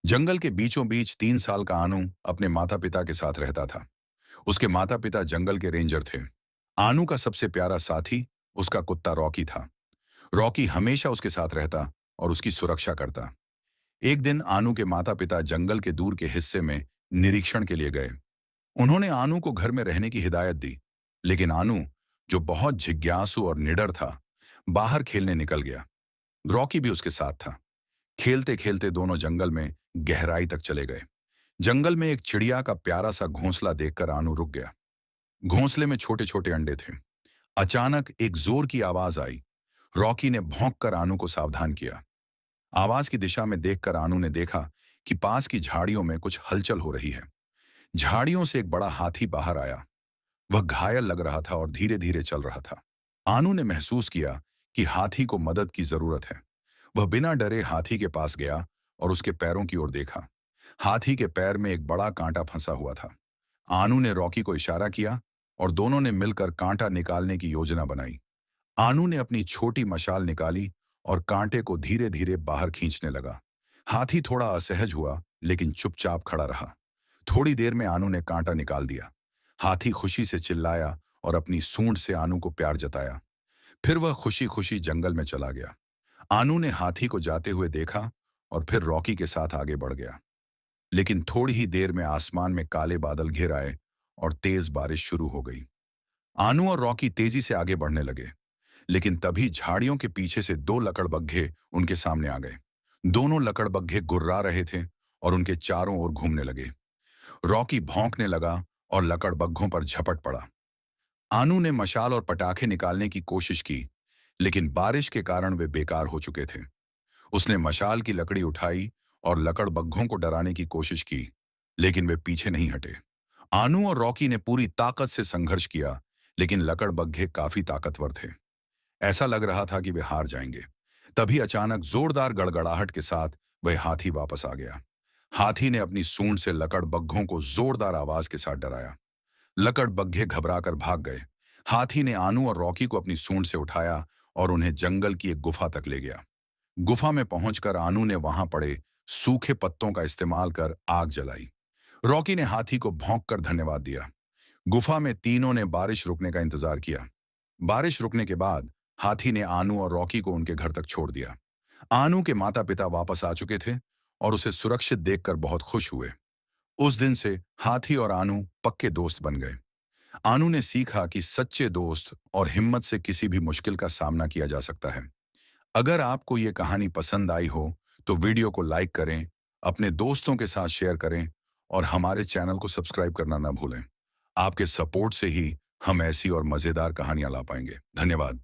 जंगल के बीचों बीच 3 साल का आनू अपने माता पिता के साथ रहता था। उसके माता पिता जंगल के रेंजर थे। आनू का सबसे प्यारा साथी उसका कुत्ता रॉकी था। रॉकी हमेशा उसके साथ रहता और उसकी सुरक्षा करता। एक दिन आनू के माता पिता जंगल के दूर के हिस्से में निरीक्षण के लिए गए। उन्होंने आनू को घर में रहने की हिदायत दी, लेकिन आनू, जो बहुत जिज्ञासु और निडर था, बाहर खेलने निकल गया। रॉकी भी उसके साथ था। खेलते खेलते दोनों जंगल में गहराई तक चले गए। जंगल में एक चिड़िया का प्यारा सा घोंसला देखकर आनू रुक गया। घोंसले में छोटे छोटे अंडे थे। अचानक एक जोर की आवाज आई। रॉकी ने भौंक कर आनू को सावधान किया। आवाज की दिशा में देखकर आनू ने देखा कि पास की झाड़ियों में कुछ हलचल हो रही है। झाड़ियों से एक बड़ा हाथी बाहर आया। वह घायल लग रहा था और धीरे धीरे चल रहा था। आनू ने महसूस किया कि हाथी को मदद की जरूरत है। वह बिना डरे हाथी के पास गया और उसके पैरों की ओर देखा। हाथी के पैर में एक बड़ा कांटा फंसा हुआ था। आनू ने रॉकी को इशारा किया और दोनों ने मिलकर कांटा निकालने की योजना बनाई। आनू ने अपनी छोटी मशाल निकाली और कांटे को धीरे धीरे बाहर खींचने लगा। हाथी थोड़ा असहज हुआ, लेकिन चुपचाप खड़ा रहा। थोड़ी देर में आनू ने कांटा निकाल दिया। हाथी खुशी से चिल्लाया और अपनी सूंड से आनू को प्यार जताया। फिर वह खुशी खुशी जंगल में चला गया। आनू ने हाथी को जाते हुए देखा और फिर रॉकी के साथ आगे बढ़ गया। लेकिन थोड़ी ही देर में आसमान में काले बादल घिर आए और तेज बारिश शुरू हो गई। आनू और रॉकी तेजी से आगे बढ़ने लगे, लेकिन तभी झाड़ियों के पीछे से दो लकड़बग्घे उनके सामने आ गए। दोनों लकड़बग्घे गुर्रा रहे थे और उनके चारों ओर घूमने लगे। रॉकी भौंकने लगा और लकड़बग्घों पर झपट पड़ा। आनू ने मशाल और पटाखे निकालने की कोशिश की, लेकिन बारिश के कारण वे बेकार हो चुके थे। उसने मशाल की लकड़ी उठाई और लकड़बग्घों को डराने की कोशिश की, लेकिन वे पीछे नहीं हटे। आनू और रॉकी ने पूरी ताकत से संघर्ष किया, लेकिन लकड़बग्घे काफी ताकतवर थे। ऐसा लग रहा था कि वे हार जाएंगे। तभी अचानक जोरदार गड़गड़ाहट के साथ वह हाथी वापस आ गया। हाथी ने अपनी सूंड से लकड़बग्घों को जोरदार आवाज के साथ डराया। लकड़बग्घे घबराकर भाग गए। हाथी ने आनू और रॉकी को अपनी सूंड से उठाया और उन्हें जंगल की एक गुफा तक ले गया। गुफा में पहुंचकर आनू ने वहां पड़े सूखे पत्तों का इस्तेमाल कर आग जलाई। रॉकी ने हाथी को भौंक कर धन्यवाद दिया। गुफा में तीनों ने बारिश रुकने का इंतजार किया। बारिश रुकने के बाद हाथी ने आनू और रॉकी को उनके घर तक छोड़ दिया। आनू के माता पिता वापस आ चुके थे और उसे सुरक्षित देखकर बहुत खुश हुए। उस दिन से हाथी और आनू पक्के दोस्त बन गए। आनू ने सीखा कि सच्चे दोस्त और हिम्मत से किसी भी मुश्किल का सामना किया जा सकता है। अगर आपको ये कहानी पसंद आई हो तो वीडियो को लाइक करें, अपने दोस्तों के साथ शेयर करें और हमारे चैनल को सब्सक्राइब करना ना भूलें। आपके सपोर्ट से ही हम ऐसी और मजेदार कहानियां ला पाएंगे। धन्यवाद।